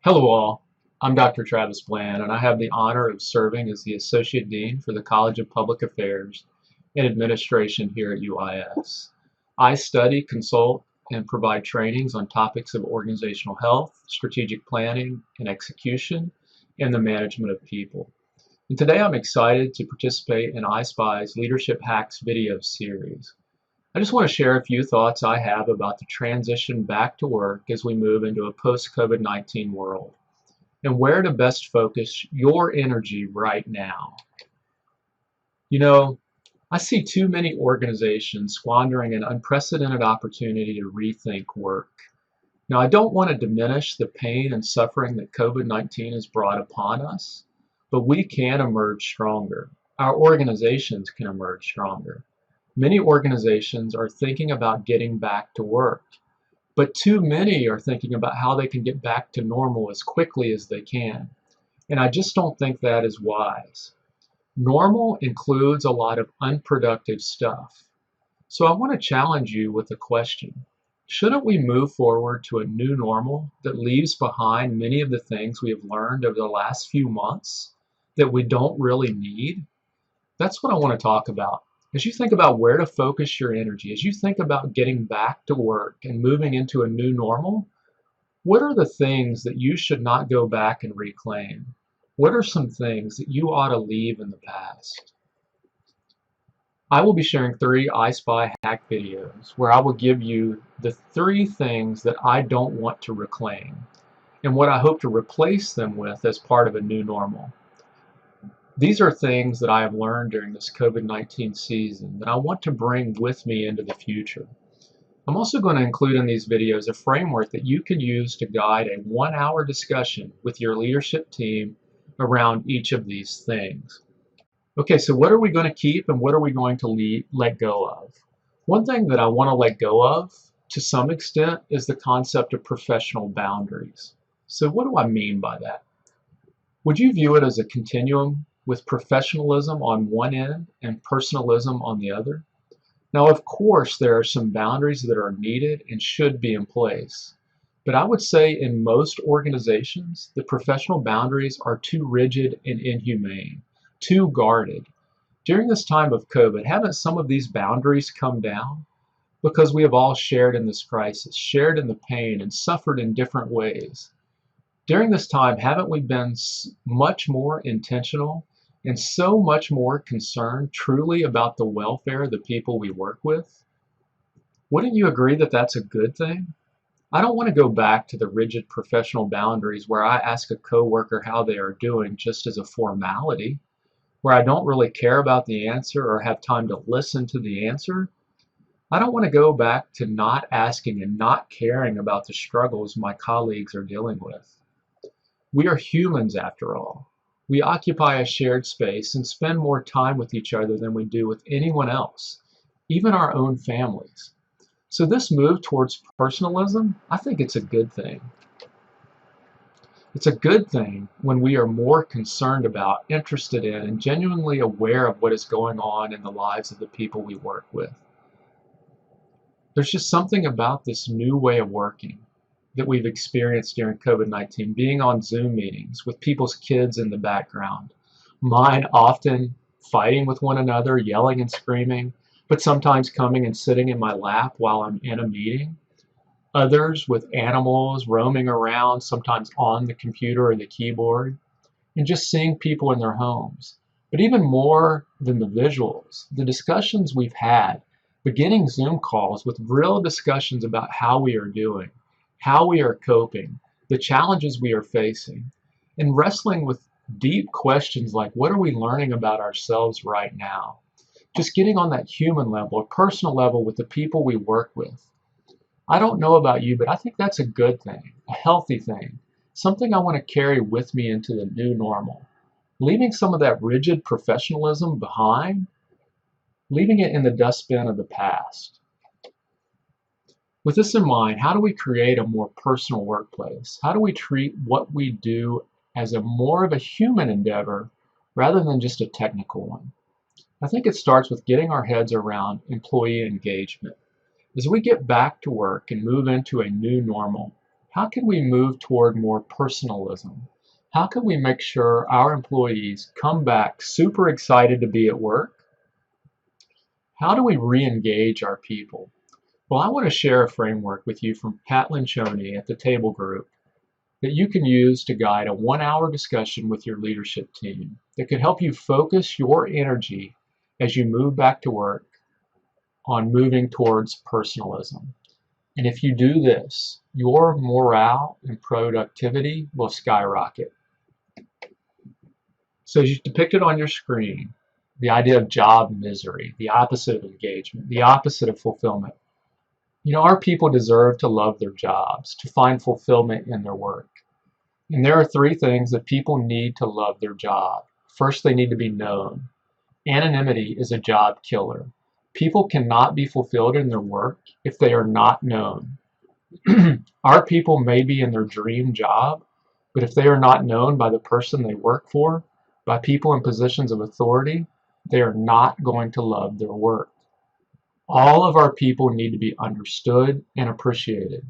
Hello all, I'm Dr. Travis Bland and I have the honor of serving as the Associate Dean for the College of Public Affairs and Administration here at UIS. I study, consult, and provide trainings on topics of organizational health, strategic planning and execution, and the management of people. And today I'm excited to participate in iSPI's Leadership Hacks video series. I just want to share a few thoughts I have about the transition back to work as we move into a post-COVID-19 world, and where to best focus your energy right now. You know, I see too many organizations squandering an unprecedented opportunity to rethink work. Now, I don't want to diminish the pain and suffering that COVID-19 has brought upon us, but we can emerge stronger. Our organizations can emerge stronger. Many organizations are thinking about getting back to work, but too many are thinking about how they can get back to normal as quickly as they can. And I just don't think that is wise. Normal includes a lot of unproductive stuff. So I want to challenge you with a question. Shouldn't we move forward to a new normal that leaves behind many of the things we have learned over the last few months that we don't really need? That's what I want to talk about. As you think about where to focus your energy, as you think about getting back to work and moving into a new normal, what are the things that you should not go back and reclaim? What are some things that you ought to leave in the past? I will be sharing 3 iSPI hack videos where I will give you the 3 things that I don't want to reclaim and what I hope to replace them with as part of a new normal. These are things that I have learned during this COVID-19 season that I want to bring with me into the future. I'm also going to include in these videos a framework that you can use to guide a 1-hour discussion with your leadership team around each of these things. Okay, so what are we going to keep and what are we going to let go of? One thing that I want to let go of, to some extent, is the concept of professional boundaries. So what do I mean by that? Would you view it as a continuum with professionalism on one end and personalism on the other? Now, of course, there are some boundaries that are needed and should be in place. But I would say in most organizations, the professional boundaries are too rigid and inhumane, too guarded. During this time of COVID, haven't some of these boundaries come down? Because we have all shared in this crisis, shared in the pain, and suffered in different ways. During this time, haven't we been much more intentional and so much more concerned truly about the welfare of the people we work with? Wouldn't you agree that that's a good thing? I don't want to go back to the rigid professional boundaries where I ask a coworker how they are doing just as a formality, where I don't really care about the answer or have time to listen to the answer. I don't want to go back to not asking and not caring about the struggles my colleagues are dealing with. We are humans after all. We occupy a shared space and spend more time with each other than we do with anyone else, even our own families. So this move towards personalism, I think it's a good thing. It's a good thing when we are more concerned about, interested in, and genuinely aware of what is going on in the lives of the people we work with. There's just something about this new way of working that we've experienced during COVID-19, being on Zoom meetings with people's kids in the background, mine often fighting with one another, yelling and screaming, but sometimes coming and sitting in my lap while I'm in a meeting. Others with animals roaming around, sometimes on the computer or the keyboard, and just seeing people in their homes. But even more than the visuals, the discussions we've had, beginning Zoom calls with real discussions about how we are doing, how we are coping, the challenges we are facing, and wrestling with deep questions like, what are we learning about ourselves right now? Just getting on that human level, a personal level with the people we work with. I don't know about you, but I think that's a good thing, a healthy thing, something I want to carry with me into the new normal. Leaving some of that rigid professionalism behind, leaving it in the dustbin of the past. With this in mind, how do we create a more personal workplace? How do we treat what we do as a more of a human endeavor rather than just a technical one? I think it starts with getting our heads around employee engagement. As we get back to work and move into a new normal, How can we move toward more personalism? How can we make sure our employees come back super excited to be at work? How do we re-engage our people? Well, I want to share a framework with you from Pat Lencioni at the Table Group that you can use to guide a 1-hour discussion with your leadership team that could help you focus your energy as you move back to work on moving towards personalism. And if you do this, your morale and productivity will skyrocket. So as you depicted on your screen, the idea of job misery, the opposite of engagement, the opposite of fulfillment. You know, our people deserve to love their jobs, to find fulfillment in their work. And there are 3 things that people need to love their job. First, they need to be known. Anonymity is a job killer. People cannot be fulfilled in their work if they are not known. Our people may be in their dream job, but if they are not known by the person they work for, by people in positions of authority, they are not going to love their work. All of our people need to be understood and appreciated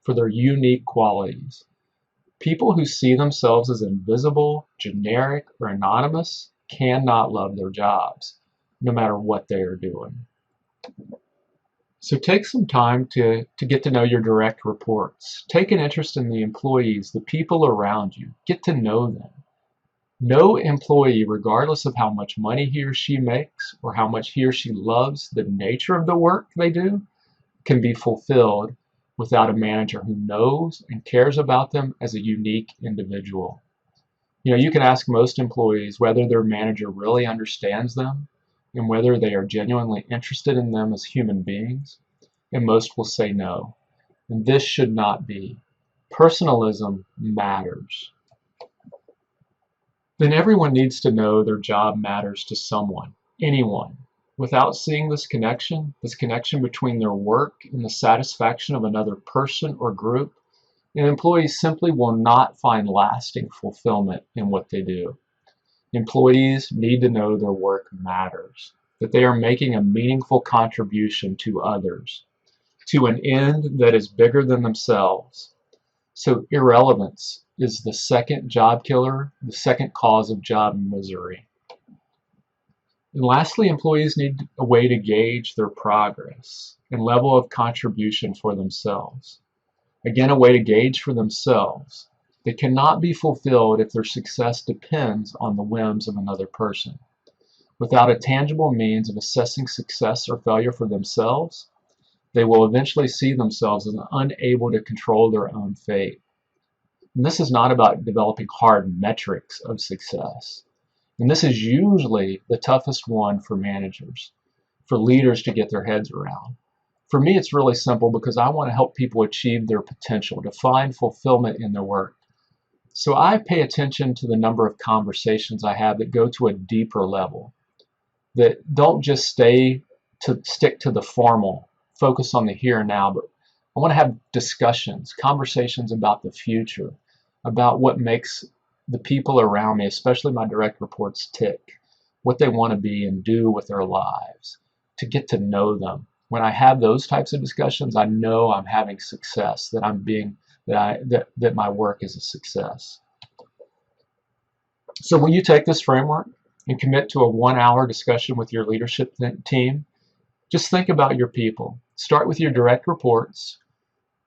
for their unique qualities. People who see themselves as invisible, generic, or anonymous cannot love their jobs, no matter what they are doing. So take some time to get to know your direct reports. Take an interest in the employees, the people around you. Get to know them. No employee, regardless of how much money he or she makes or how much he or she loves the nature of the work they do, can be fulfilled without a manager who knows and cares about them as a unique individual. You know, you can ask most employees whether their manager really understands them and whether they are genuinely interested in them as human beings, and most will say no. And this should not be. Personalism matters. Then everyone needs to know their job matters to someone, anyone. Without seeing this connection between their work and the satisfaction of another person or group, an employee simply will not find lasting fulfillment in what they do. Employees need to know their work matters, that they are making a meaningful contribution to others, to an end that is bigger than themselves. So irrelevance is the second job killer, the second cause of job misery. And lastly, employees need a way to gauge their progress and level of contribution for themselves. Again, a way to gauge for themselves. They cannot be fulfilled if their success depends on the whims of another person. Without a tangible means of assessing success or failure for themselves, they will eventually see themselves as unable to control their own fate. And this is not about developing hard metrics of success. And this is usually the toughest one for managers, for leaders to get their heads around. For me, it's really simple because I want to help people achieve their potential, to find fulfillment in their work. So I pay attention to the number of conversations I have that go to a deeper level, that don't just stick to the formal, focus on the here and now, but I want to have discussions, conversations about the future, about what makes the people around me, especially my direct reports, tick, what they want to be and do with their lives, to get to know them. When I have those types of discussions, I know I'm having success, that my work is a success. So when you take this framework and commit to a 1-hour discussion with your leadership team, just think about your people. Start with your direct reports,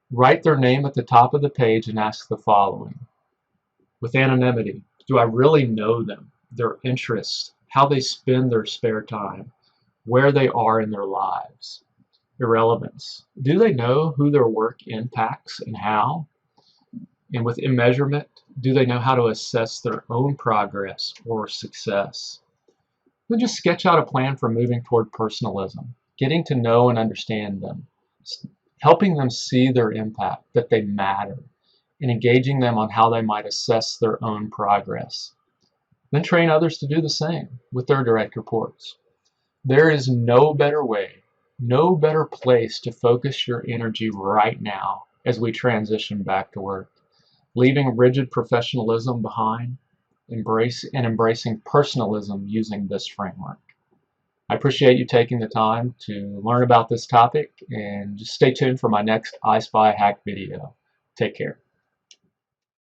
write their name at the top of the page, and ask the following. With anonymity, do I really know them, their interests, how they spend their spare time, where they are in their lives? Irrelevance, do they know who their work impacts and how? And with immeasurement, do they know how to assess their own progress or success? Then just sketch out a plan for moving toward personalism, getting to know and understand them, helping them see their impact, that they matter, and engaging them on how they might assess their own progress. Then train others to do the same with their direct reports. There is no better way, no better place to focus your energy right now as we transition back to work, leaving rigid professionalism behind, embracing personalism using this framework. I appreciate you taking the time to learn about this topic, and just stay tuned for my next iSPI hack video. Take care.